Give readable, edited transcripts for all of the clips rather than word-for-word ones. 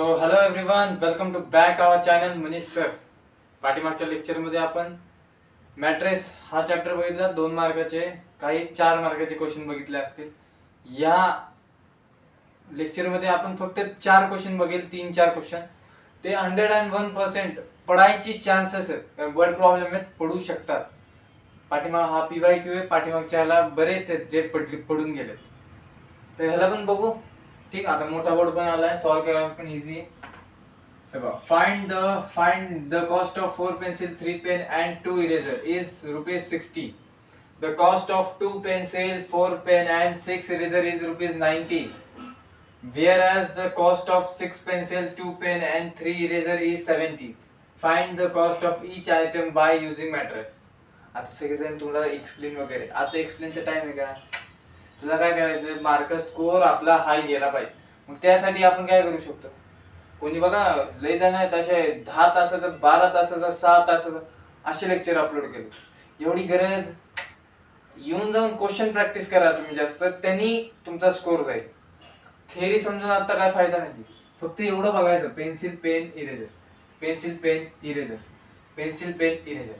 So hello everyone, welcome to back our channel Manish sir. पाठीमागच्या लेक्चरमध्ये आपण मॅट्रेस हा चॅप्टर बघितला. 2 मार्काचे काही 4 मार्काचे क्वेश्चन बघितले असतील. या लेक्चरमध्ये आपण फक्त 4 क्वेश्चन बघेल, 3-4 क्वेश्चन. ते 101% पडायची चान्सेस आहेत. वर्ड प्रॉब्लेम आहेत, पडू शकतात. पाठीमाग हा PYQ आहे, पाठीमागच्या ह्याला बरेच आहेत जे पडून गेलेत. तर ह्याला पण बघू. ठीक, आता मोठा बोर्ड पण आलाय, सॉल्व करायला पण इझी आहे. Find the cost of 4 pencil, 3 pen and 2 eraser is ₹60. The cost of 2 pencil, 4 pen and 6 eraser is ₹90. Whereas the cost of 6 pencil, 2 pen and 3 eraser is 70. Find the cost of each item by using matrix. आता सगळेजण तुला explain वगैरे, आता एक्सप्लेनचा time आहे का? तुला काय करायचं, मार्क स्कोर आपला हाय गेला पाहिजे. मग त्यासाठी आपण काय करू शकतो, कोणी बघा लय जण आहेत असे 10 तासाचं, 12 तासाचं, 6 तासाचं असे लेक्चर अपलोड केले. एवढी गरज, येऊन जाऊन क्वेश्चन प्रॅक्टिस करा तुम्ही जास्त, त्यांनी तुमचा स्कोर जाईल. थेअरी समजून आता काय फायदा नाही. फक्त एवढं बघायचं, pencil pen eraser, pencil pen eraser, pencil pen eraser.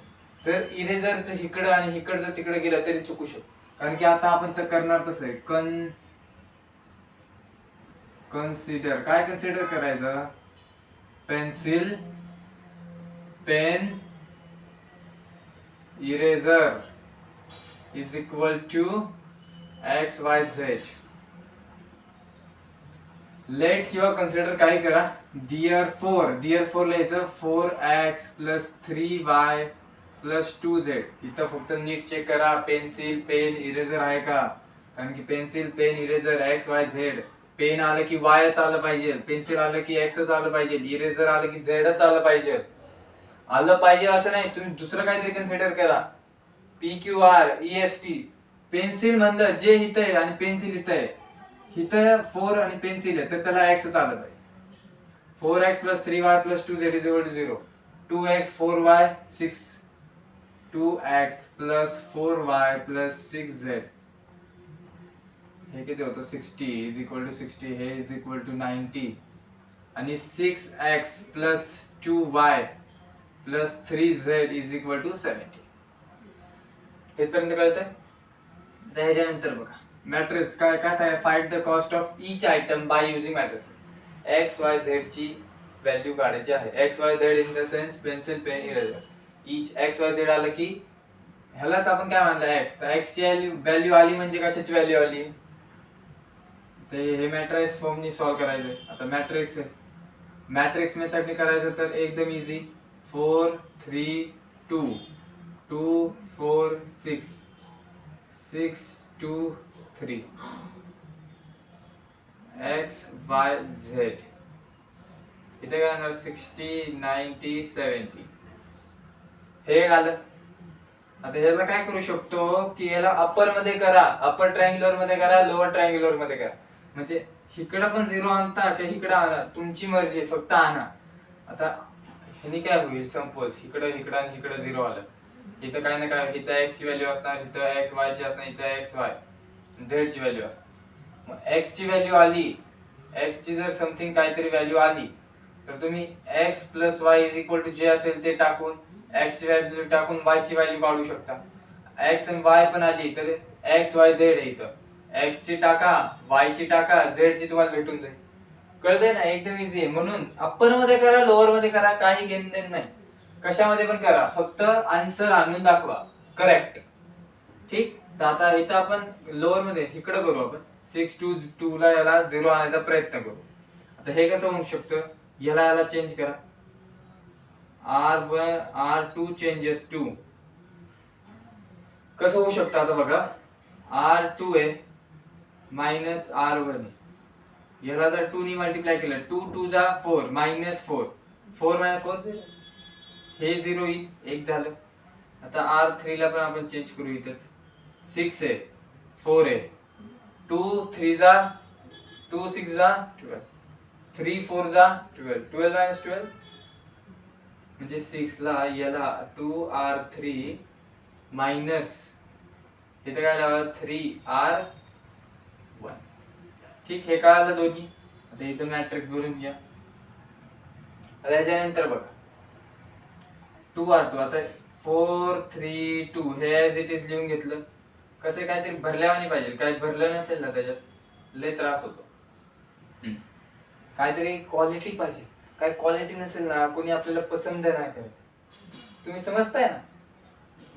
जर इरेझरचं इकडं आणि इकडचं तिकडे गेलं तरी चुकू शकतो. कारण की आता आपण तर करणार तसं आहे. कन्सिडर, काय कन्सिडर करायचं, pencil pen eraser is equal to XYZ. Let किंवा कन्सिडर काही करा. डिअर फोर लिहायचं, 4x + 3y + 2z. इथं फक्त नीट चेक करा पेन्सिल पेन इरेझर आहे का. कारण की pencil pen eraser XYZ, pen आलं की Y आलं पाहिजे, पेन्सिल आलं की X आलं पाहिजे, इरेझर आलं की Z आलं पाहिजे. असं नाही, तुम्ही दुसरं काहीतरी कन्सिडर करा. PQR EST. पेन्सिल म्हणलं जे इथं आहे आणि पेन्सिल इथं आहे, इथं 4 आणि पेन्सिल आहे, तर त्याला X आलं पाहिजे. 4x + 3y + 2z = 0. 2x 4y 6, 2x + 4y + 6z हे किती होतं, 60 = 60, हे = 90. आणि 6x + 2y + 3z = 70. हेपर्यंत कळतंय. तर ह्याच्यानंतर बघा मॅट्रिक्स काय आहे. Find the cost of each item by using matrices. XYZ ची व्हॅल्यू काढायची आहे. XYZ in the sense pencil pen eraser. Each XYZ आलं की ह्यालाच आपण काय म्हणलं X. तर X ची व्हॅल्यू आली म्हणजे कशाची व्हॅल्यू आली, ते हे मॅट्रिक्स फॉर्मनी सॉल्व करायचं. आता मॅट्रिक्स मेथडने करायचं तर एकदम इझी. 4 3 2 2 4 6 6 2 3 XYZ. इथे काय येणार, 60 90 70 हे आलं. आता ह्याला काय करू शकतो की याला अपर मध्ये करा, अपर ट्रायंग्युलर मध्ये करा, लोअर ट्रायंग्युलर मध्ये करा. म्हणजे इकडं पण 0 आणता की इकडं आणा, तुमची मर्जी, फक्त आणा. आता ह्यानी काय होईल, सपोज इकडं आणि इकडं 0 आलं, इथं काय ना काय, इथं X ची व्हॅल्यू असणार, इथं XY ची असणार, इथं XY Z ची व्हॅल्यू असणार. मग X ची व्हॅल्यू आली, X ची जर समथिंग काहीतरी व्हॅल्यू आली, तर तुम्ही X + Y = जे असेल ते टाकून X ची व्हॅल्यू टाकून Y ची व्हॅल्यू काढू शकता. X आणि Y पण आली तर XYZ आहे, इथं X ची टाका, Y ची टाका, Z ची तुम्हाला भेटून जाईल. कळतंय ना, एकदम इझी आहे. म्हणून अप्पर मध्ये करा, लोअर मध्ये करा, काही घेणं देणं नाही, कशामध्ये पण करा, फक्त आन्सर आणून दाखवा करेक्ट. ठीक. तर आता इथं आपण लोअर मध्ये इकडं करू, आपण 6 2 ला याला 0 आणायचा प्रयत्न करू. आता हे कसं होऊ शकतं, याला चेंज करा. R1 R2 changes to, कसं होऊ शकतं आता बघा, R2 आहे -R1 आहे. याला जर 2 नी मल्टिप्लाय केलं, 2 2 जा 4 -4, 4 - 4 हे 0 येईल, 1 झालं. आता R3 ला पण आपण चेंज करू. इथंच 6 आहे, 4 आहे, 2 3 जा 2 6 जा 12, 3 4 जा 12, 12 - 12 म्हणजे 6 ला याला 2R3 मायनस इथे काय लावा 3R1. ठीक, हे कळालं दोन्ही. आता इथं मॅट्रिक्स भरून घ्या. आता याच्यानंतर बघा 2r2, आता 4 3 2 हे ऍज इट इज लिहून घेतलं. कसं काहीतरी भरल्यावानी पाहिजे, काही भरलं नसेल ना त्याच्यात लय त्रास होतो. काहीतरी क्वालिटी पाहिजे, काय क्वालिटी नसेल ना कोणी आपल्याला पसंत नाही करत. तुम्ही समजताय ना.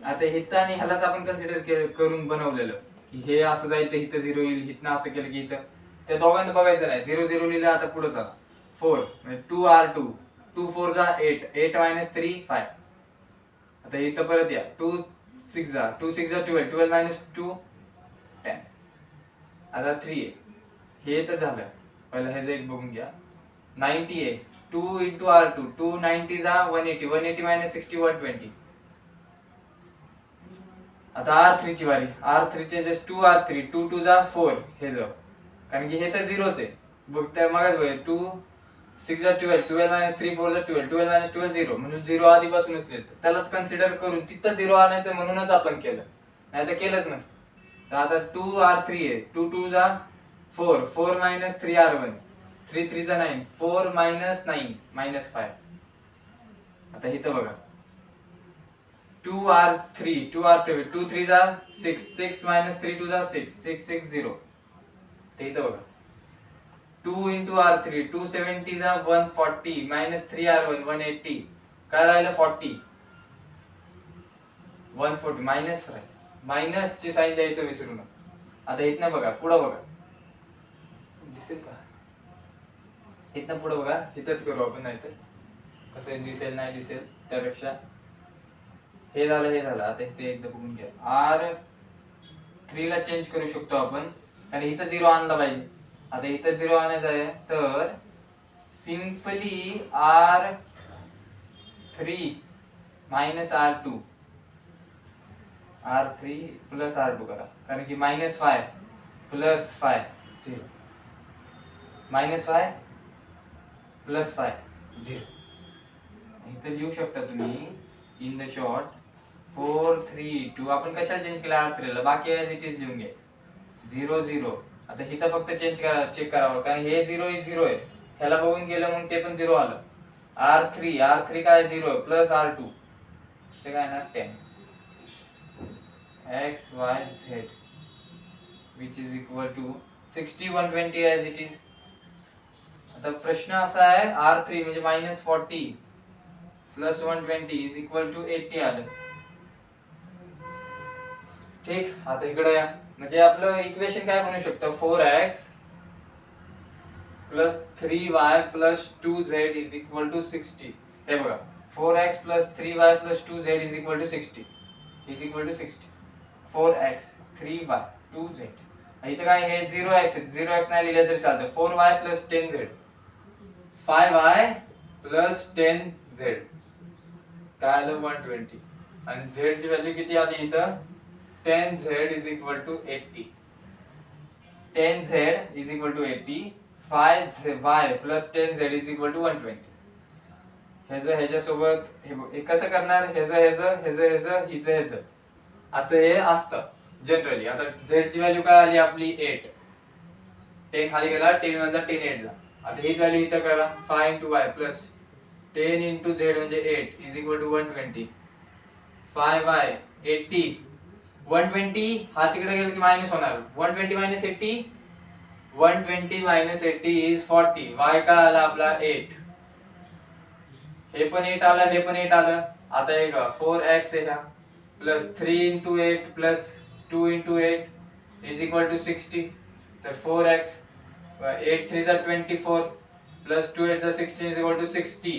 आता हिथं आणि ह्यालाच आपण कन्सिडर करून बनवलेलं की हे असं जाईल तर इथं 0 येईल, हिथनं असं केलं की इथं त्या दोघांना बघायचं नाही. 0 0 लिहिलं, आता पुढे चला 4 म्हणजे 2r2, 2 4 जा 8, 8 - 3 5. आता इथं परत या 2 6 जा 2 6 जा 12, 12 - 2 10. आता 3 आहे. हे तर झालं. पहिलं ह्याचं एक बघून घ्या. 90 आहे. 2 × r2, 2 90 जा 180, 180 - 60 120. आता R3 ची वारी. R3 चे जस्ट 2r3, 2 2 जा 4 हे जाऊ, कारण की हे तर 0च आहे. बघ त्या मगाच बघ 2 6 जा 12, 12 - 3 4 जा 12, 12 - 12 0, म्हणून 0 आधीपासूनच लिहिलं. त्यालाच कन्सिडर करून तिथं 0 आणायचं म्हणूनच आपण केलं, नाही तर केलंच नसतं. तर आता 2r3 आहे. 2 2 जा 4, 4 - 3r1, 3 3 जा 9, 4 - 9 -5. आता इथं बघा 2r3, 2 3 जा 6, 6 - 3 2 जा 6, 6 6 0. ते इथं बघा 2 × r3, 2 70 जा 140 - 3r1 180. काय राहिलं 40, 140 -5. मायनसची साईन द्यायचं विसरू नका. आता इथनं बघा, पुढं बघा, दिसेल का? इथनं पुढं बघा, इथंच करू आपण, नाहीतर कसं दिसेल नाही दिसेल त्यापेक्षा. हे झालं, हे झालं. आता इथे एकदा बघून घ्या. R3 ला चेंज करू शकतो आपण, आणि इथं 0 आणला पाहिजे. आता इथं 0 आणायचं आहे तर simply R3 - R2, R3 + R2 करा, कारण की -5 + 5 0, -5 + 5 0. इथं लिहू शकता तुम्ही इन द शॉर्ट 4 3 2. आपण कशाला चेंज केला R3 ला, बाकी ऍज इट इज लिहून घ्या 0 0. आता इथं फक्त चेंज करा, चेक करावं, कारण हे 0 आहे 0 आहे. ह्याला बघून गेलं म्हणून ते पण 0 आलं. R3 काय 0 प्लस R2, ते काय ना 10 x y z which is equal to 60 120 as it is. आता प्रश्न असा आहे R3 म्हणजे -40 + 120 is equal to 80 आलं. ठीक. आता इकडे या, म्हणजे आपलं इक्वेशन काय बनू शकतं 4x + 3y + 2z is equal to 60. हे बघा 4x + 3y + 2z is equal to 60, is equal to 60. 4x 3y 2z. इथं काय हे 0x 0x नाही लिहिलं तरी चालतं. 4y + 10z, 5y + 10z काय आलं 120. आणि z ची व्हॅल्यू किती आली इथं 10z is equal to 80. 10z is equal to 80. 5y + 10z is equal to 120. ह्याच्यासोबत हे कसं करणार, ह्याचं असं हे असतं जनरली. आता z ची व्हॅल्यू काय आली आपली 8. 10 खाली गेला, 10 मधला 10 8 ला. आता हीच व्हॅल्यू इथं करा 5 × y + 10 × z म्हणजे 8 is equal to 120. 5y 80, 120 हा तिकडे गेला की मायनस होणार. 120 - 80, 120 - 80 is 40. y काय आला आपला 8. हे पण 8 आलं, हे पण 8 आलं. आता हे का 4x आहे हा plus 3 × 8 plus 2 × 8 is equal to 60. तर 4x 8 3 जा 24 प्लस 2 8 जा 16 is equal to 60.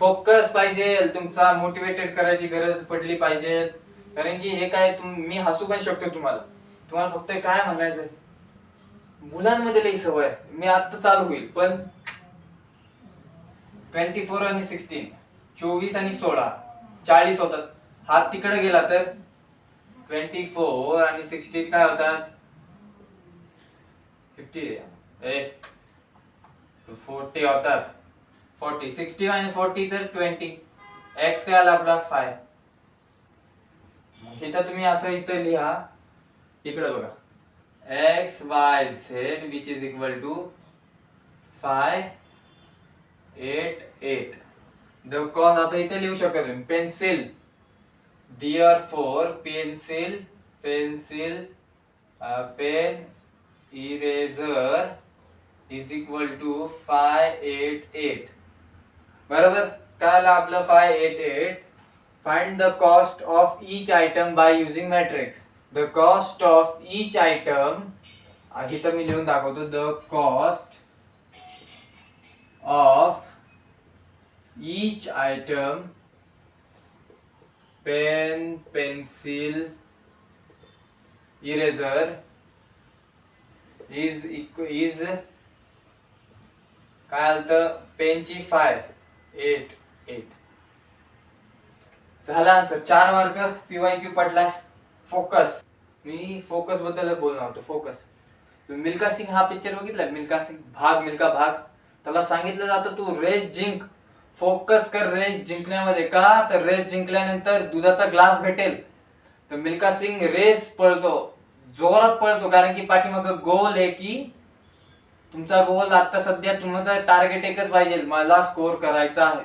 फोकस पाहिजे तुमचा, मोटिवेटेड करायची गरज पडली पाहिजे. कारण की हे काय मी हसू पण शकतो तुम्हाला फक्त काय म्हणायचंय, मुलांमध्ये लई सवय असते. मी आता चालू होईल पण 24 आणि 16, 24 आणि 16 40 होतात. हा तिकडे गेला तर 24 आणि 16 काय होतात 50 40 होतात. 40 60 - 40 तर 20. x काय आला आपला 5. इथं तुम्ही असं इथं लिहा, इकडे बघा x y z which is equal to 5 8 8 द कॉज आता इथे लिहू शकत तुम्ही pencil therefore pencil pencil pen eraser is equal to 588 बरोबर. काय आलं आपलं 588. Find the cost of each item by using matrix. The cost of each item इथं मी लिहून दाखवतो. The cost of each item pen pencil eraser is काय आलं पेनची 588 झाला आन्सर. 4 मार्क PYQ पडलाय. फोकस. मी फोकस बद्दल बोलणार होतो. फोकस. मिल्खा सिंग हा पिक्चर बघितला. मिल्खा सिंग मिल्खा भाग. त्याला सांगितलं जातं तू रेस जिंक. फोकस कर रेस जिंकण्यामध्ये. का तर रेस जिंकल्यानंतर दुधाचा ग्लास भेटेल. तर मिल्खा सिंग रेस पळतो, जोरात पळतो, कारण की पाठीमागं गोल आहे की तुमचा गोल आता सध्या तुमचं टार्गेट एकच पाहिजे, मला स्कोर करायचा आहे.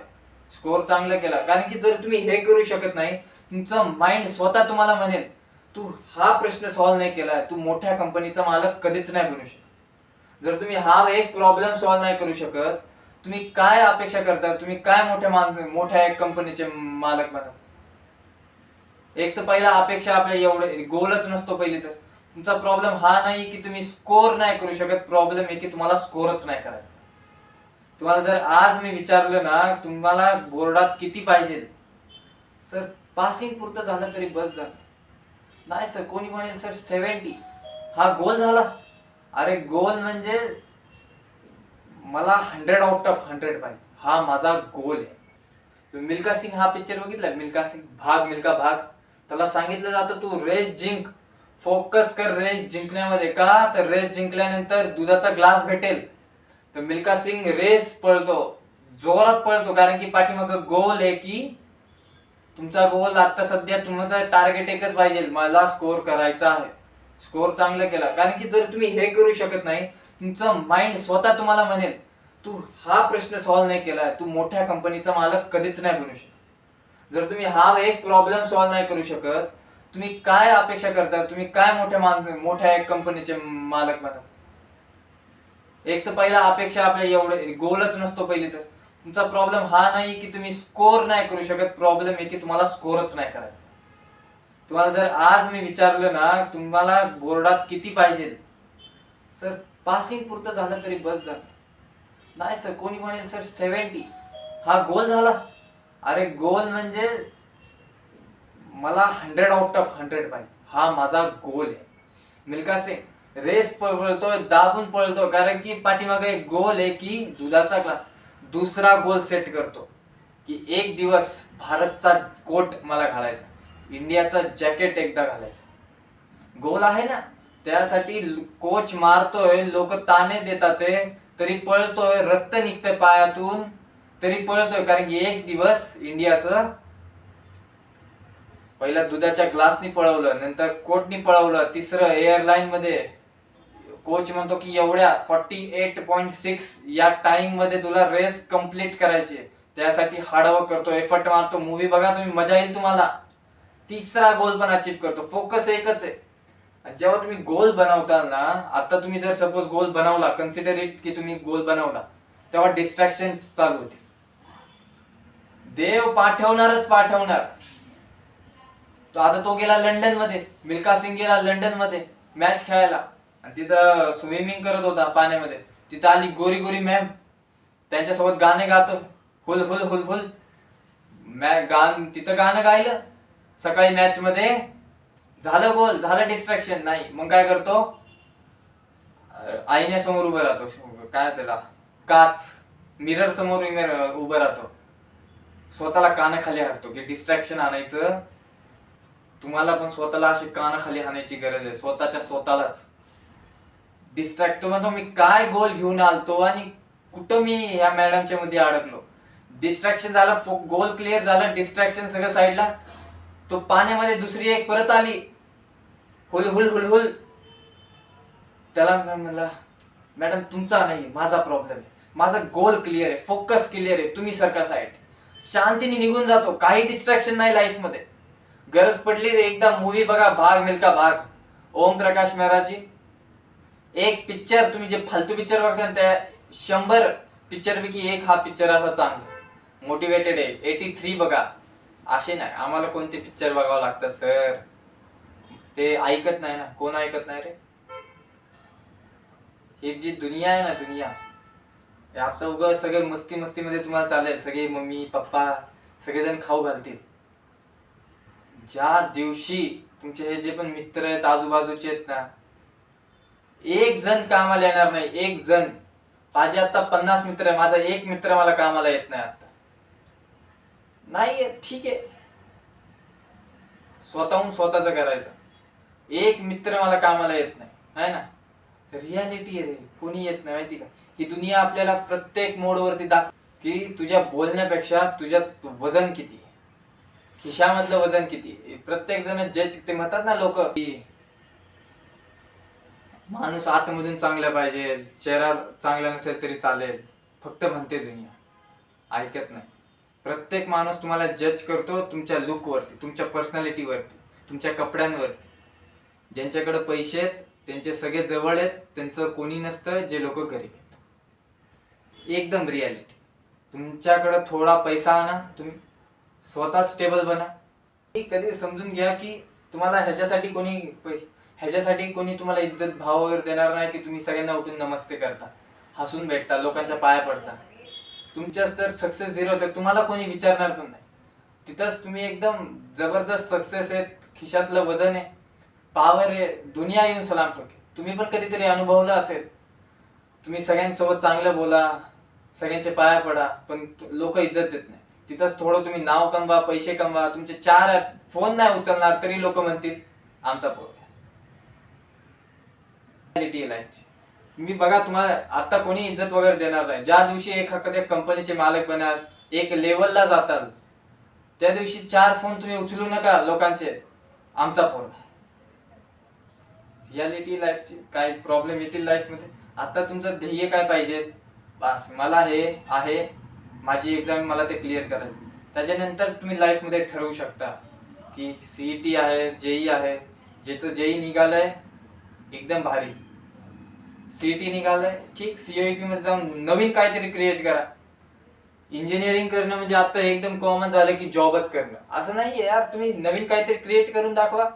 स्कोर चांगला केला, कारण की जर तुम्ही हे करू शकत नाही, तुमचं माइंड स्वतः तुम्हाला म्हणेल तू हा प्रश्न सॉल्व्ह नाही केलाय, तू मोठ्या कंपनीचा मालक कधीच नाही बनू शकत. जर तुम्ही हा एक प्रॉब्लेम सॉल्व्ह नाही करू शकत, तुम्ही काय अपेक्षा करता, तुम्ही काय मोठ्या एक कंपनीचे मालक बना. एक तर पहिला अपेक्षा आपल्या एवढे गोलच नसतो. पहिली तर तुमचा प्रॉब्लेम हा नाही की तुम्ही स्कोर नाही करू शकत, प्रॉब्लेम आहे की तुम्हाला स्कोरच नाही करायचा. तुम्हाला जर आज मी विचारलं ना तुम्हाला बोर्डात किती पाहिजे, सर पासिंग पुरतं झालं तरी बस झालं. नाही सर, कोणी म्हणेल सर 70, हा गोल झाला. अरे गोल म्हणजे मला 100 आउट ऑफ 100 पाहिजे, हा माझा गोल आहे. मिल्खा सिंग हा पिक्चर बघितला. मिल्खा भाग. त्याला सांगितलं जातं तू रेस जिंक. फोकस कर रेस जिंकण्यामध्ये. का तर रेस जिंकल्यानंतर दुधाचा ग्लास भेटेल. तर मिल्खा सिंग रेस पळतो, जोरात पळतो, कारण की पाठीमागं गोल आहे की तुमचा गोल आता सध्या तुमचं टार्गेट एकच पाहिजे, मला स्कोर करायचा आहे. स्कोर चांगला केला, कारण की जर तुम्ही हे करू शकत नाही, तुमचं माइंड स्वतः तुम्हाला म्हणेल तू हा प्रश्न सॉल्व्ह नाही केलाय, तू मोठ्या कंपनीचा मालक कधीच नाही बनू शकत. जर तुम्ही हा एक प्रॉब्लेम सॉल्व्ह नाही करू शकत, तुम्ही काय अपेक्षा करता, तुम्ही काय मोठ्या एक कंपनीचे मालक बना. एक तर पहिला अपेक्षा आपल्या एवढे गोलच नसतो. पहिली तर तुमचा प्रॉब्लेम हा नाही की तुम्ही स्कोर नाही करू शकत, प्रॉब्लेम आहे की तुम्हाला स्कोरच नाही करायचा. तुम्हाला जर आज मी विचारलं ना तुम्हाला बोर्डात किती पाहिजे, सर पासिंग पुरतं झालं तरी बस झालं. नाही सर, कोणी म्हणेल सर 70, हा गोल झाला. अरे गोल म्हणजे मला 100 आउट ऑफ 100 पाहिजे, हा माझा गोल आहे. मिल्खा सिंग रेस पळतोय, दाबून पळतो, कारण की पाठीमागे एक गोल आहे की दुधाचा ग्लास. दुसरा गोल सेट करतो की एक दिवस भारतचा कोट मला घालायचा, इंडियाचा जॅकेट एकदा घालायचा. गोल आहे ना, त्यासाठी कोच मारतोय, लोक ताने देतात, तरी पळतोय, रक्त निघतंय पायातून तरी पळतोय, कारण की एक दिवस इंडियाचं पहिला दुधाच्या ग्लासनी पळवलं, नंतर कोटनी पळवलं, तिसरं एअरलाईन मध्ये. कोच म्हणतो की एवढ्या 48.6 या टाइम मध्ये तुला रेस कंप्लीट करायची, त्यासाठी हार्डवर्क करतो, एफर्ट मारतो. मूवी बघा तुम्ही, मजा येईल तुम्हाला. तिसरा गोल पण अचीव करतो. फोकस एकच आहे. जेव्हा तुम्ही गोल बनवताल ना, आता तुम्ही जर सपोज गोल बनवला, कन्सिडर इट की तुम्ही गोल बनवला, तेव्हा डिस्ट्रॅक्शन चालू होते. देव पाठवणार. तो आता तो गेला लंडन मध्ये, मिल्खा सिंग गेला लंडन मध्ये मॅच खेळायला, आणि तिथं स्विमिंग करत होता पाण्यामध्ये. तिथं आली गोरी गोरी मॅम, त्यांच्यासोबत गाणे गातो, हुल हुल हुल हुल. तिथं गाणं गायलं. सकाळी मॅच मध्ये झालं गोल, झालं डिस्ट्रॅक्शन नाही. मग काय करतो, आईण्यासमोर उभं राहतो, काय त्याला काच, मिरर समोर उभं राहतो, स्वतःला कानाखाली हाणतो की डिस्ट्रॅक्शन आणायचं. तुम्हाला पण स्वतःला अशी कानाखाली हाणायची गरज आहे, स्वतःलाच डिस्ट्रॅक्ट. तो म्हणतो मी काय गोल घेऊन आलतो आणि कुठं मी ह्या मॅडमच्या मध्ये अडकलो. डिस्ट्रॅक्शन झालं, गोल क्लिअर झालं, डिस्ट्रॅक्शन सगळं साईडला. तो पाण्यामध्ये दुसरी एक परत आली, हुल हुल हुल हुल. त्याला म्हणला मॅडम तुमचा नाही माझा प्रॉब्लेम आहे, माझा गोल क्लिअर आहे, फोकस क्लिअर आहे, तुम्ही सरका साईड, शांतीने निघून जातो, काही डिस्ट्रॅक्शन नाही लाईफ मध्ये. गरज पडली एकदा मूवी बघा, भाग मिल्खा भाग, ओम प्रकाश मेहराची. एक पिक्चर तुम्ही जे फालतू पिक्चर बघता त्या 100 पिक्चर पैकी एक हा पिक्चर असा चांगला मोटिवेटेड आहे. 83 बघा. असे नाही आम्हाला कोणते पिक्चर बघावं लागतं सर, ते ऐकत नाही ना. कोण ऐकत नाही रे? ही जी दुनिया आहे ना, दुनिया आता उगा सगळे मस्ती मध्ये तुम्हाला चालेल, सगळे मम्मी पप्पा सगळेजण खाऊ घालतील. ज्या दिवशी तुमचे हे जे पण मित्र आहेत आजूबाजूचे आहेत ना, एक जण कामाला येणार नाही, एक जण. माझे आता 50 मित्र आहे, माझा एक मित्र मला कामाला येत नाही आता. नाही ठीक आहे, स्वतःहून स्वतःच करायचं. एक मित्र मला कामाला येत नाही, है ना. रियालिटी आहे रे, कोणी येत नाही माहिती का. ही दुनिया आपल्याला प्रत्येक मोडवरती दाख की तुझ्या बोलण्यापेक्षा तुझ्यात वजन किती, खिशामधलं वजन किती. प्रत्येक जण जे ते म्हणतात ना लोक की माणूस आतमधून चांगला पाहिजे, चेहरा चांगला नसेल तरी चालेल, फक्त म्हणते दुनिया, ऐकत नाही. प्रत्येक माणूस तुम्हाला जज करतो तुमच्या लुकवरती, तुमच्या पर्सनॅलिटीवरती, तुमच्या कपड्यांवरती. ज्यांच्याकडे पैसे आहेत त्यांचे सगळे जवळ आहेत, त्यांचं कोणी नसतं, जे लोक गरीब आहेत. एकदम रियालिटी. तुमच्याकडे थोडा पैसा आणा, तुम्ही स्वतः स्टेबल बना. कधी समजून घ्या की तुम्हाला ह्याच्यासाठी कोणी तुम्हाला इज्जत भाव वगैरे देणार नाही की तुम्ही सगळ्यांना उठून नमस्ते करता, हसून भेटता, लोकांच्या पाया पडता. तुमच्याच तर सक्सेस झिरो तर तुम्हाला कोणी विचारणार पण नाही. तिथंच तुम्ही एकदम जबरदस्त सक्सेस आहेत, खिशातलं वजन आहे, पावर आहे, दुनिया येऊन सलाम ठोके. तुम्ही पण कधीतरी अनुभवलं असेल. तुम्ही सगळ्यांसोबत चांगलं बोला, सगळ्यांचे पाया पडा, पण लोक इज्जत देत नाही. तिथंच थोडं तुम्ही नाव कमवा, पैसे कमवा, तुमचे 4 फोन नाही उचलणार तरी लोक म्हणतील आमचा पोर. लाईफची मी बघा, तुम्हाला आता कोणी इज्जत वगैरे देणार नाही. ज्या दिवशी एखाद्या कंपनीचे मालक बनाल, एक लेवलला जाताल, त्या दिवशी 4 फोन तुम्ही उचलू नका लोकांचे, आमचा पोर. रियालिटी लाईफची काय प्रॉब्लेम येतील लाईफ मध्ये. आता तुमचं ध्येय काय पाहिजे, बस मला हे आहे, माझी एक्झाम मला ते क्लिअर करायचं. त्याच्यानंतर तुम्ही लाईफ मध्ये ठरवू शकता की सीईटी आहे, जेई आहे. ज्याचं जेई निघालंय एकदम भारी, सीईटी निघालंय ठीक, सीओईपी मध्ये जाऊन नवीन काहीतरी क्रिएट करा. इंजिनिअरिंग करणं म्हणजे आता एकदम कॉमन झालं की जॉबच करणं, असं नाहीये यार. तुम्ही नवीन काहीतरी क्रिएट करून दाखवा.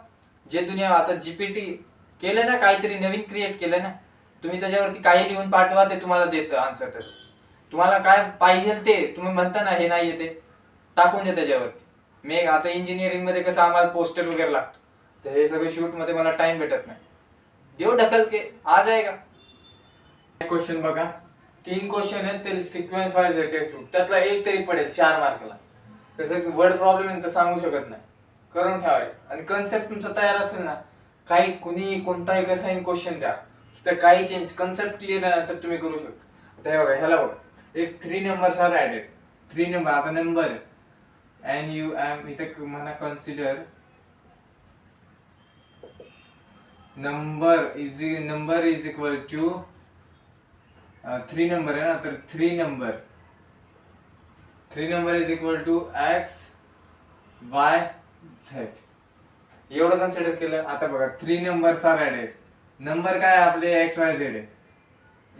जे दुनिया आता जीपीटी केलं ना, काहीतरी नवीन क्रिएट केलं ना, तुम्ही त्याच्यावरती काही लिहून पाठवा, ते तुम्हाला देतं आन्सर. तर तुम्हाला काय पाहिजे ते तुम्ही म्हणता ना, हे नाहीये ते टाकून द्या त्याच्यावरती. मी आता इंजिनिअरिंग मध्ये कसं आम्हाला पोस्टर वगैरे लागतं, तर हे सगळं शूट मध्ये मला टाइम भेटत नाही. देव ढकल के आ जाएगा. क्वेश्चन बघा, 3 क्वेश्चन आहेत, ते सिक्वेन्स वाईज आहे टेक्स्ट बुक. त्यातला एक तरी पडेल 4 मार्कला. कसं वर्ड प्रॉब्लेम आहे तर सांगू शकत नाही, करून ठेवायचं. आणि कन्सेप्ट तुमचा तयार असेल ना, काही कुणी कोणताही कसा क्वेश्चन द्या, तर काही चेंज कन्सेप्ट क्लिअर आहे तर तुम्ही करू शकता. हे बघा, ह्याला बघा, if 3 numbers are added, 3 number आता नंबर NUM इथं म्हणा, consider number is equal to 3 number आहे ना, तर 3 number is equal to X Y Z. एवढं कन्सिडर केलं. आता बघा, 3 numbers आर ऍडेड. नंबर काय आपले XYZ आहे. एक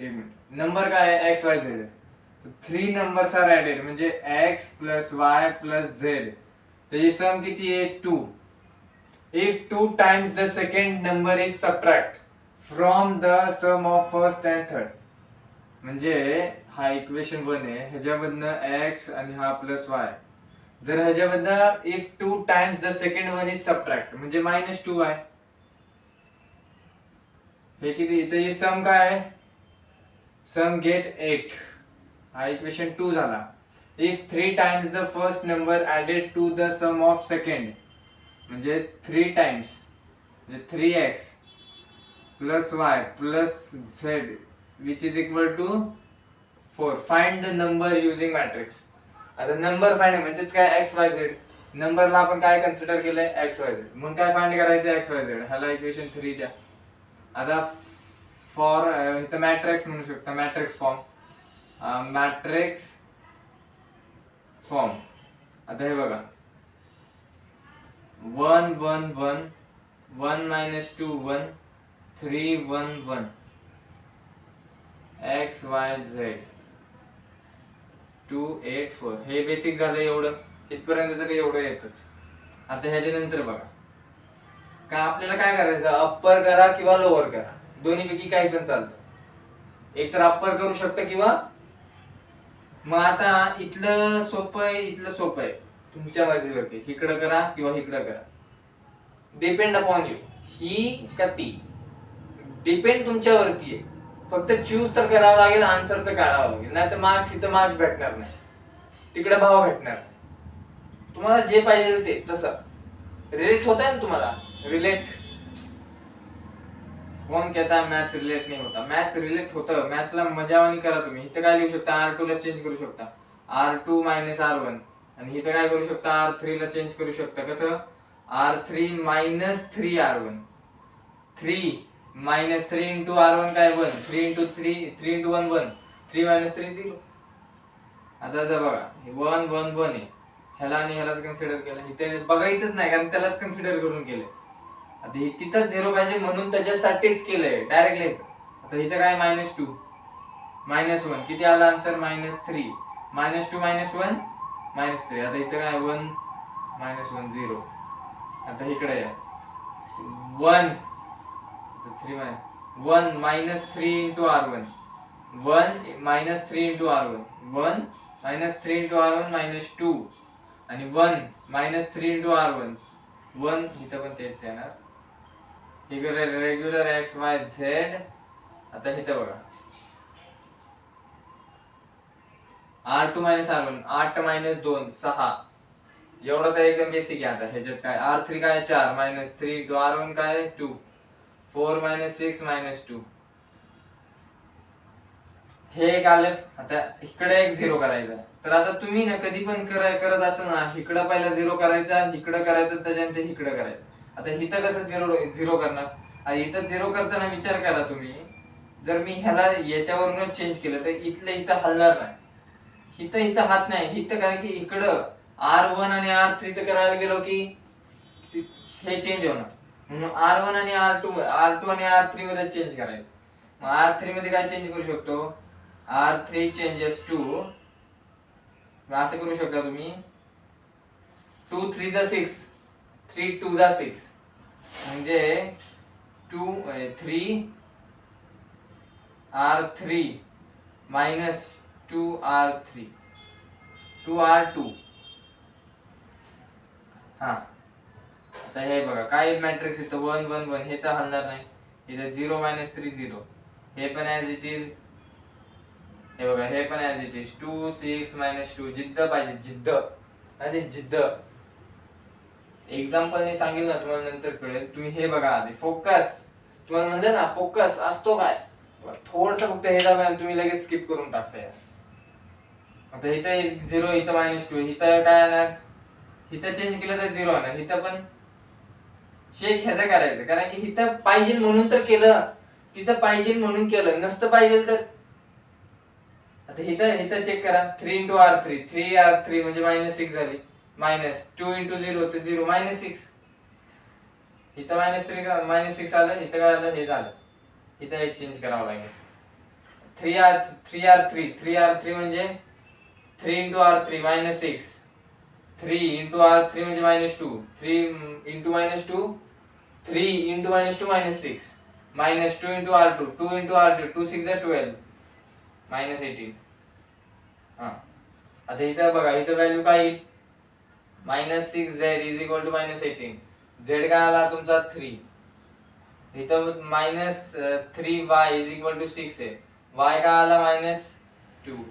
मिनिट, नंबर काय आहे XYZ आहे. 3 numbers आर ऍडेड म्हणजे X plus Y plus Z. त्याची सम किती आहे 2. If 2 times the second number is subtract from the sum of first and third. म्हणजे हा इक्वेशन 1 आहे, ह्याच्यामधनं X आणि हा प्लस Y. जर ह्याच्यामधनं if 2 times the second one is subtract म्हणजे -2y. हे किती, इथे सम काय आहे, सम गेट 8. हा इक्वेशन 2 झाला. If 3 times the first number added to the sum of second म्हणजे 3 times म्हणजे 3x plus y plus z which is equal to 4. Find the number using matrix. आता नंबर फाइंड म्हणजे काय x y z. नंबरला आपण काय consider केलंय x y z, म्हणून काय फाइंड करायचं x y z. ह्याला इक्वेशन 3 द्या. आता फॉर इथं मॅट्रिक्स म्हणू शकता, मॅट्रिक्स फॉर्म. Matrix form. आता हे बघा 1 1 1 1 मायनस 2 1 3 1 1 x y z 2 8 4. हे बेसिक झालं एवढं, इथपर्यंत तरी एवढं येतच. आता ह्याच्या नंतर बघा का आपल्याला काय करायचं, अप्पर करा किंवा लोअर करा, दोन्हीपैकी काही पण चालतं. एक तर अप्पर करू शकता किंवा मग आता इथलं सोपं आहे, इथलं सोपं आहे, तुमच्या मर्जीवरती. इकडं करा किंवा इकडं करा, डिपेंड अपॉन यू. ही का ती डिपेंड तुमच्यावरती आहे. फक्त चूज तर करावं लागेल, आन्सर तर काढावं लागेल. नाही तर मार्क्स इथं मार्क्स भेटणार नाही, तिकडे भाव भेटणार नाही. तुम्हाला जे पाहिजे ते तसं रिलेट होत आहे ना तुम्हाला. रिलेट कौन कहता है मैथ्स रिलेट नहीं होता? मैथ्स रिलेट होतं. मॅथ्सला मजावानी करा तुम्ही. इथं काय लिहू शकता, R2 ला चेंज करू शकता, R2 मायनस R1. आणि इथं काय करू शकता, R3 ला चेंज करू शकता. कसं, R3 minus 3R1. 3 minus 3 into R1 काय 1, 3 इंटू 3 इंटू 1 1, 3 मायनस 3 0. आता जर बघा 1 1 1 आहे, ह्याला आणि ह्यालाच कन्सिडर केलं. इथे बघायचंच नाही कारण त्यालाच कन्सिडर करून केलंय. आता तिथं 0 पाहिजे म्हणून त्याच्यासाठीच केलंय, डायरेक्ट लिहायचं. आता इथं काय मायनस 2 मायनस 1, किती आला answer, minus 3. Minus 2 minus 1 minus 3. आता इथं काय 1 मायनस 1 0. आता इकडे या 1 3 1 minus 3 into R1, 1 minus 3 into R1, 1 minus 3 into R1 minus 2. आणि 1 मायनस 3 इंटू R1 1. इथं पण तेच येणार, इकडे रेग्युलर एक्स वाय झेड. आता इथं बघा R2 मायनस R1, 8 मायनस 2 6. एवढं तर एकदम बेसिक आहे. आता ह्याच्यात काय R3 काय 4 मायनस 3 इंटू R1 काय 2, 4 मायनस 6 मायनस 2. हे एक आलं. आता इकडे एक 0 करायचा. तर आता तुम्ही ना कधी पण करत असाल ना, इकडं पहिला 0 करायचा, इकडं करायचं, त्याच्यानंतर इकडं करायचं. आता इथं कसं 0 करणार, आणि इथं 0 करताना विचार करा तुम्ही, जर मी ह्याला याच्यावरूनच चेंज केलं तर इथलं इथं हलणार नाही, इथं हात नाही. इथं कारण की इकडं R1 आणि R3 च करायला गेलो की हे चेंज होणार, म्हणून R1 आणि R2 आणि R3 मध्ये चेंज करायचं. मग R3 मध्ये काय चेंज करू शकतो, R3 चेंजेस टू, असं करू शकता तुम्ही, 2 3 जा 6, 3 2 जा 6, म्हणजे 3 R3 मायनस 2R3 2R2. हा आता हे बघा काय मॅट्रिक्स इथं 1 1 1, हे तर हलणार नाही. इथं 0 मायनस 3 0, हे पण ऍज इट इज. हे बघा हे पण ऍज इट इज 2 6 मायनस 2. जिद्द पाहिजे, जिद्द आणि जिद्द. एक्झाम्पल ने सांगेल ना तुम्हाला, नंतर कळेल. तुम्ही हे बघा आधी फोकस, तुम्हाला म्हणलं ना फोकस असतो काय, थोडस फक्त हे दाबा आणि तुम्ही लगेच स्किप करून टाकताय. आता इथं 0, इथं मायनस 2, इथं काय येणार, इथं चेंज केलं तर 0 येणार. इथं पण चेक ह्याचं करायचं, कारण की इथं पाहिजे म्हणून तर केलं, तिथं पाहिजे म्हणून केलं, नसतं पाहिजे तर. आता इथं चेक करा, 3 इंटू R3, 3R3 म्हणजे मायनस 6 झाली. मायनस 2 इंटू 0 तर 0 मायनस 6. इथं मायनस 3 का मायनस 6 आलं, इथं काय आलं, हे झालं. इथं एक चेंज करावं लागेल. 3R3 म्हणजे 3 into R3 minus 6, 3 into R3 म्हणजे minus 2, 3 into minus 2, 3 into minus 2 minus 6, minus 2 into R2, 2 into R2, 2 6 12, minus 18. हा आता इथं बघा, इथं व्हॅल्यू काय येईल, minus 6Z is equal to minus 18. Z काय आला तुमचा 3. इथं minus 3Y is equal to 6 आहे. Y काय आला मायनस 2.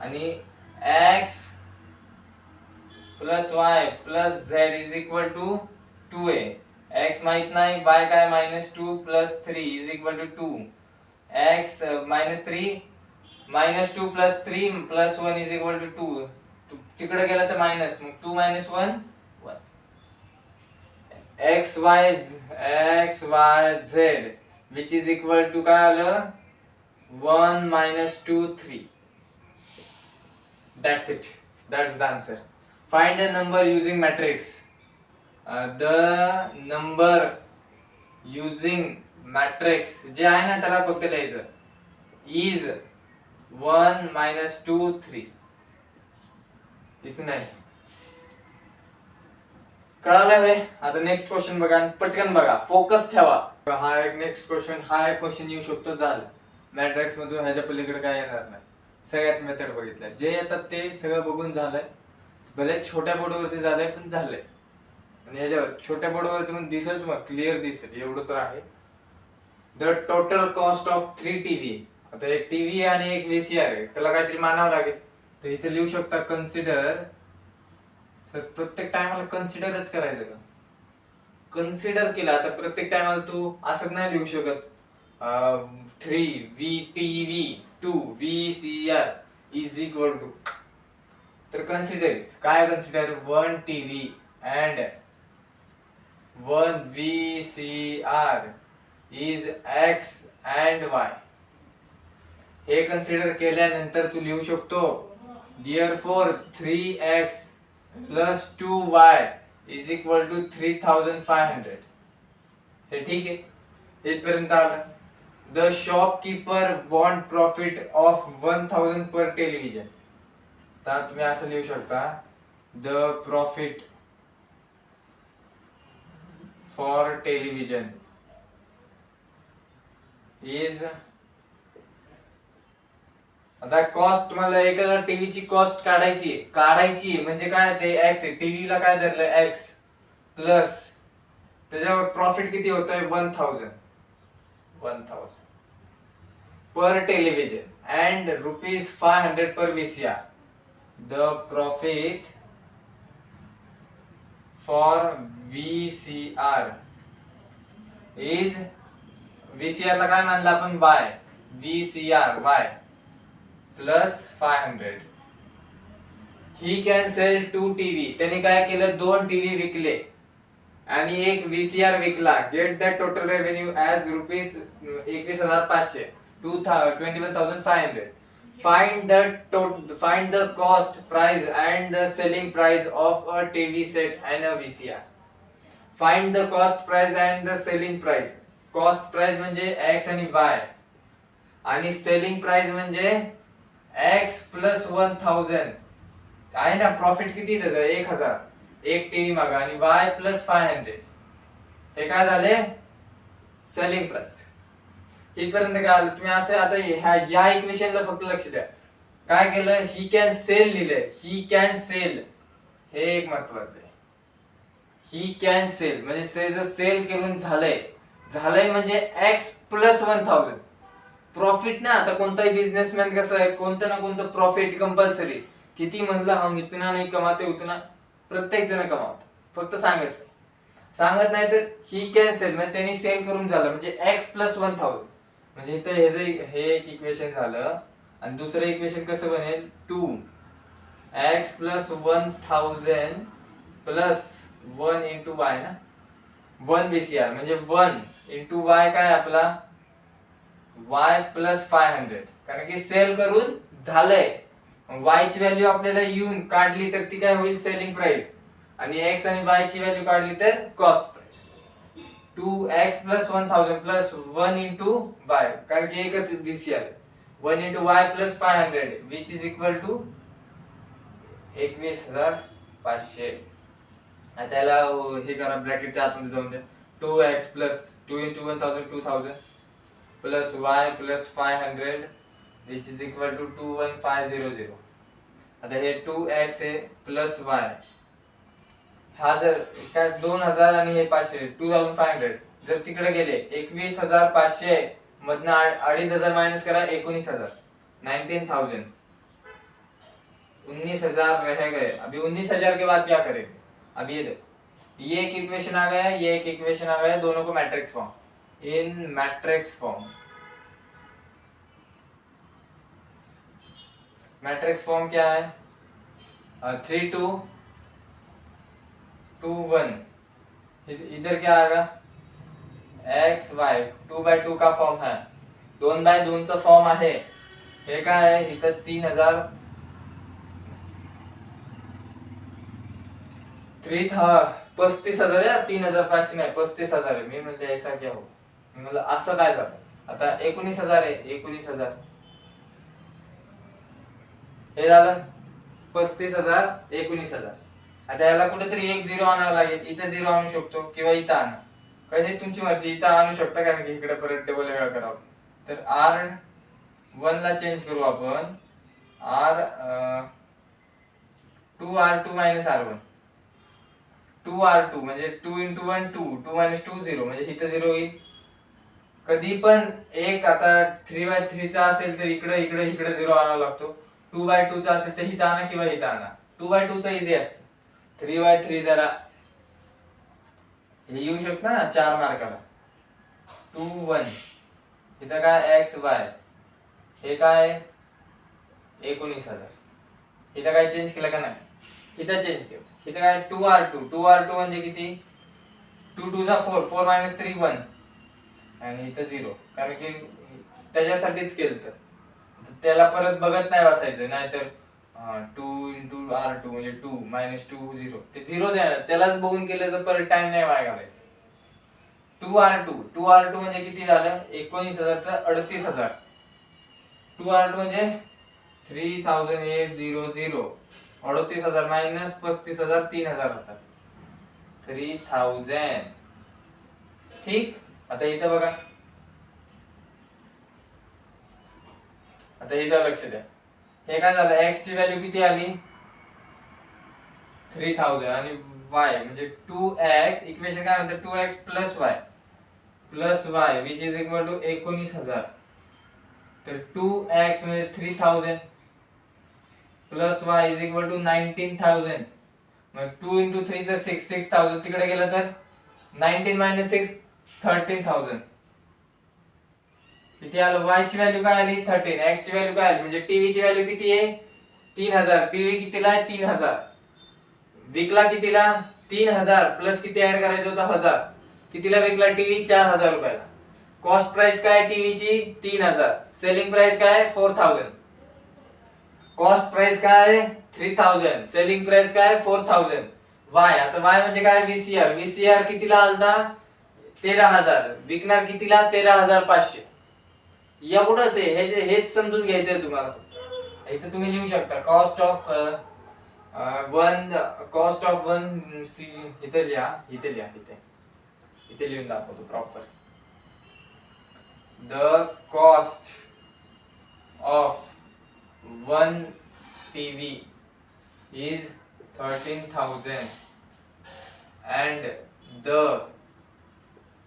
आणि X plus Y plus Z is equal to 2 आहे. X माहित नाही, Y काय minus 2 plus 3 is equal to 2. X minus 3 minus 2 plus 3 plus 1 is equal to 2. तिकडे गेलं तर मायनस, मग 2 minus 1 1. X Y Z which is equal to काय आलं 1 minus 2 3. That's it. That's the answer. Find the number using matrix. The number using matrix जे आहे ना त्याला फक्त लिहायचं is 1 minus 2 3. इथून आहे. कळालं हे? आता नेक्स्ट क्वेश्चन बघा आणि पटकन बघा, फोकस ठेवा. हा एक नेक्स्ट क्वेश्चन, हा एक क्वेश्चन येऊ शकतो. झालं मॅट्रिक्स मधून ह्याच्या पलीकडे काय येणार नाही. सगळ्याच मेथड बघितल्या, जे येतात ते सगळं बघून झालंय. भले छोट्या बोर्डवरती झालंय पण झालंय. आणि ह्याच्या छोट्या बोर्डवरती पण दिसेल तुम्हाला, क्लिअर दिसेल एवढं तर आहे. The total cost of 3 TV. आता एक टीव्ही आणि एक व्हीसीआर आहे, त्याला काहीतरी मानावं लागेल. तर इथे लिहू शकता कन्सिडर. सर प्रत्येक टायमाला कन्सिडरच करायचं का? कन्सिडर केलं आता प्रत्येक टायमाला तू असं नाही लिहू शकत 3 VTV 2 VCR is equal to. तर कन्सिडर काय? Consider 1 TV and 1 VCR is X and Y. हे कन्सिडर केल्यानंतर तू लिहू शकतो therefore 3X plus 2Y is equal to 3500. हे ठीक आहे, इथपर्यंत आलं. The shopkeeper want profit of 1000 per television. तर तुम्ही असं लिहू शकता the profit for television is. आता कॉस्ट तुम्हाला एका टीव्हीची कॉस्ट काढायची म्हणजे काय? ते एक्स आहे, टीव्हीला काय धरलं एक्स प्लस त्याच्यावर प्रॉफिट किती होत आहे 1000 per television and ₹500 per VCR. The profit for VCR is. VCR ला काय मानलं आपण? Y. VCR Y plus 500. He can sell 2 TV. त्यांनी काय केलं? 2 टीव्ही विकले आणि एक VCR विकला. Get the total revenue as ₹21,500 21,500. Find the cost price and the selling price of a TV set and a VCR. Find the cost price and the selling price. Cost price म्हणजे X आणि Y आणि selling price म्हणजे X plus 1000 आहे ना. Profit किती त्याचं? 1000 एक TV मागा आणि Y plus 500. हे काय झाले? Selling price. इथपर्यंत काय आलं? तुम्ही असं आता या इक्वेशनला फक्त लक्ष द्या. काय केलं? ही कॅन सेल लिहिलंय. ही कॅन सेल हे एक महत्वाचं आहे. ही कॅन सेल म्हणजे त्याचं सेल करून झालंय म्हणजे X plus 1000 प्रॉफिट ना. आता कोणताही बिझनेसमॅन कसं आहे, कोणतं ना कोणतं प्रॉफिट कंपल्सरी. किती म्हणलं हम इतना नाही कमाते उतना. प्रत्येक जण कमावत, फक्त सांगत नाही. तर ही कॅन्सल म्हणजे त्यांनी सेल करून झालं म्हणजे X plus 1000. म्हणजे इथं हे एक इक्वेशन झालं. आणि दुसरं इक्वेशन कसं बनेल? 2X plus 1000 plus 1 into Y ना. 1 VCR म्हणजे 1 into Y काय आपला? Y plus 500. कारण की सेल करून झालंय. Y ची व्हॅल्यू आपल्याला येऊन काढली तर ती काय होईल? Selling price. आणि X आणि Y ची व्हॅल्यू काढली तर cost price. 2X plus 1000 plus 1 into Y कारण की एकच VCR. 1 into Y plus 500 which is equal to 21,500. आता त्याला हे करा, ब्रॅकेटच्या आतमध्ये जाऊन द्या. 2X plus 2 into 1000 2000 plus Y plus 500 which is equal to 21500. आता हे 2X आहे प्लस Y. हा जर काय 2000 आणि हे 500 2500 जर तिकडे गेले 21,500 मधनं 2500 माइनस करा 19,000 19,000 19,000 रह गए. अभी 19,000 के बाद क्या करेंगे? अब ये देखो, ये एक इक्वेशन आ गया, ये एक इक्वेशन आ गया, दोनों को matrix form. In matrix form, matrix form क्या है? 3 2 2 1. इधर क्या आएगा? एक्स वाय 2/2 का फॉर्म है. 2/2 चा फॉर्म आहे. हे काय आहे? इथं 3000 35,000 या 3,500 नाही 35,000 आहे. मी म्हणले ऐसा क्या हो, मी म्हणलं असं काय झालं. आता 19,000 आहे, 19,000 हे झालं 35,000 19,000. आता याला कुठेतरी एक झिरो आणावं लागेल. इथं झिरो आणू शकतो किंवा इथं आणा, कधी तुमची मर्जी. इथं आणू शकता कारण की इकडे परत डबल वेळा करावं. तर R1 ला चेंज करू आपण. R2 मायनस R1, 2R2 म्हणजे 2 into 1 2, 2 minus 2 0 म्हणजे इथं 0 येईल. कधी पण एक आता 3/3 चा असेल तर इकडे इकडे इकडे 0 आणावा लागतो. 2/2 चा असेल तर इथं आणा किंवा इथं आणा. 2/2 चा इझी असतं. 3/3 जरा हे येऊ शकतं ना 4 मार्काला. 2 1 इथं काय x y, हे काय 19,000. इथं काय चेंज केलं का नाही, इथं चेंज केलं. इथं काय 2R2 म्हणजे किती, 2 2 जा 4, 4 minus 3 1 आणि इथं 0 कारण की त्याच्यासाठीच केलं. तर त्याला परत बघत नाही बसायचं, नाहीतर 2 into R2 म्हणजे 2 minus 2 0 ते 0 त्यालाच बघून केलं तर परत टाइम नाही वाया घालायचा. 2R2 म्हणजे किती झालं 19,000 चं 38,000. 2R2 म्हणजे 3,800. 38,000 मायनस 35,000 3,000 होतात 3,000. ठीक. आता इथं बघा, आता इथं लक्ष द्या. हे काय झालं, x ची व्हॅल्यू किती आली 3,000 आणि y म्हणजे 2x. इक्वेशन काय म्हणतं 2x plus y which is equal to 19,000. तर 2x म्हणजे 3,000 plus y is equal to 19,000. मग 2 into 3 तर 6,000 तिकडे गेलं तर 19 minus 6 13,000. किती आलं, y ची व्हॅल्यू काय आली 13, x ची व्हॅल्यू काय आली म्हणजे टीव्ही ची व्हॅल्यू किती आहे 3,000. टीव्ही कितीला आहे 3,000. विकला कितीला 3,000 प्लस किती ऍड करायचं होतं 1,000. कितीला विकला टीव्ही 4,000 रुपयाला. कॉस्ट प्राइस काय टीव्हीची 3,000. सेलिंग प्राइस काय 4,000. कॉस्ट प्राइस काय 3,000, सेलिंग प्राइस काय 4,000. वाय, आता वाय म्हणजे काय व्हीसीआर कितीला आलता 13,000. विकणार कितीला 13,500. एवढंच आहे. हेच समजून घ्यायचंय तुम्हाला. इथं तुम्ही लिहू शकता कॉस्ट ऑफ वन सी. इथे लिहून दाखवतो proper. The cost of one TV is 13,000 and the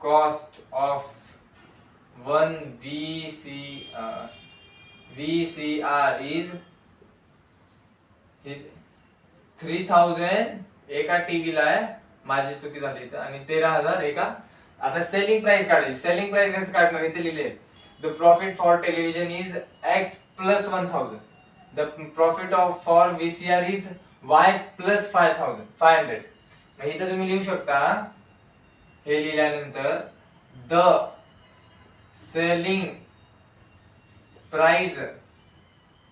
cost of one VCR is 3,000. एका टीव्हीला आहे, माझी चुकी झाली इथं, आणि 13,000 एका. आता सेलिंग प्राइस काढायची. सेलिंग प्राइस कसं काढणार, इथे लिहिले the profit for television is x plus 1,000. The profit of for VCR is y plus 500. मग इथं तुम्ही लिहू शकता, हे लिहिल्यानंतर the selling price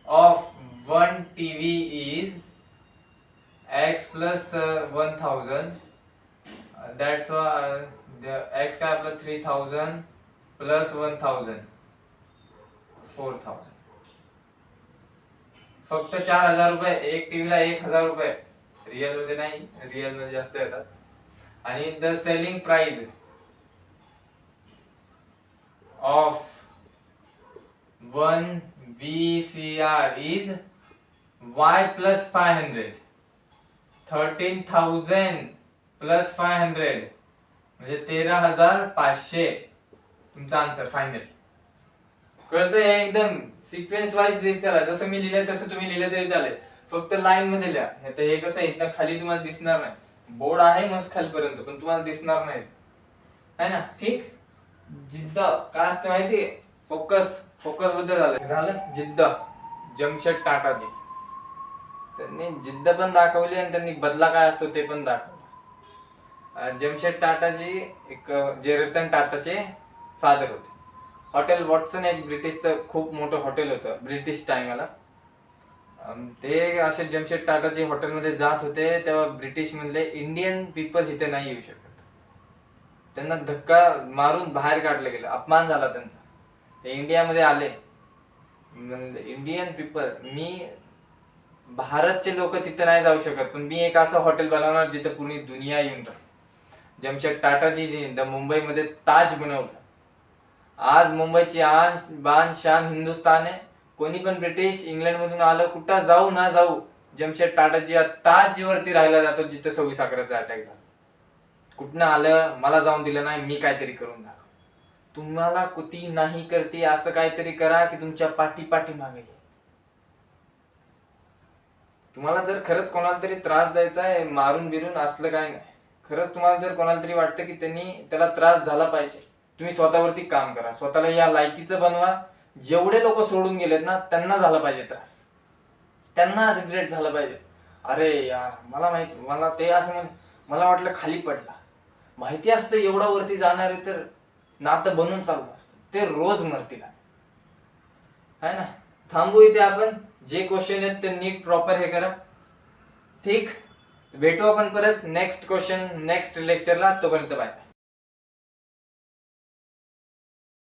of one TV is x plus 1,000. That's x काय आपलं 3,000 प्लस 1,000 4,000. फक्त 4,000 रुपये. एक टीव्हीला 1,000 रुपये. रिअल मध्ये नाही, रिअल मध्ये जास्त येतात. आणि the selling price of one VCR is y plus 500. 13,000 plus 500 म्हणजे 13,500. तुमचा आन्सर फायनल. कळतंय, एकदम सिक्वेन्स वाईज लिहित चला. जसं मी लिहिलंय तसं तुम्ही लिहिलं तरी चालेल. फक्त लाईन मध्ये लिहा. आता हे कसं आहे, एकदम खाली तुम्हाला दिसणार नाही. बोर्ड आहे मस्त खालीपर्यंत, पण तुम्हाला दिसणार नाही, है ना. ठीक. जिद्द काय असते माहितीये, फोकस बद्दल झालं. जिद्द जमशेद टाटाची, त्यांनी जिद्द पण दाखवली आणि त्यांनी बदला काय असतो ते पण दाखवलं. जमशेद टाटाजी एक जे रतन टाटाचे फादर होते. हॉटेल वॉटसन एक ब्रिटिशचं खूप मोठं हॉटेल होतं ब्रिटिश टाइमला. ते असे जमशेद टाटाचे हॉटेलमध्ये जात होते तेव्हा ब्रिटिश म्हणले इंडियन पीपल इथे नाही येऊ शकत. त्यांना धक्का मारून बाहेर काढलं गेलं, अपमान झाला त्यांचा. ते इंडियामध्ये आले, इंडियन पीपल, मी भारतचे लोक तिथे नाही जाऊ शकत, पण मी एक असं हॉटेल बनवणार जिथे पूर्ण दुनिया येऊन राहील. जमशेद टाटाजी जी मुंबईमध्ये ताज बनवलं. आज मुंबईची आन बान शान हिंदुस्तान आहे. कोणी पण ब्रिटिश इंग्लंड मधून आलं, कुठं जाऊ ना जाऊ, जमशेद टाटाजी ताज वरती राहायला जातो जिथे 26 अकराचा अटॅक झाला. कुठनं आलं, मला जाऊन दिलं नाही, मी काहीतरी करून दाखव. तुम्हाला कुती नाही करते असं काहीतरी करा की तुमच्या पाठी मागे. तुम्हाला जर खरंच कोणाला तरी त्रास द्यायचा आहे, मारून बिरून असलं काय नाही, खरंच तुम्हाला जर कोणाला तरी वाटतं की त्याला त्रास झाला पाहिजे, तुम्ही स्वतःवरती काम करा, स्वतःला या लायकीचं बनवा. जेवढे लोक सोडून गेलेत ना त्यांना झाला पाहिजे त्रास, त्यांना रिग्रेट झालं पाहिजे. अरे यार मला ते असं मला वाटलं खाली पडला, माहिती असतं एवढा वरती जाणार आहे तर नातं बनून चाललं असतं, ते रोज मरतील है ना. थांबू इथे आपण. जे क्वेश्चन आहेत ते नीट प्रॉपर हे करा. ठीक, भेटू आपण परत नेक्स्ट क्वेश्चन नेक्स्ट लेक्चरला. तोपर्यंत बाय.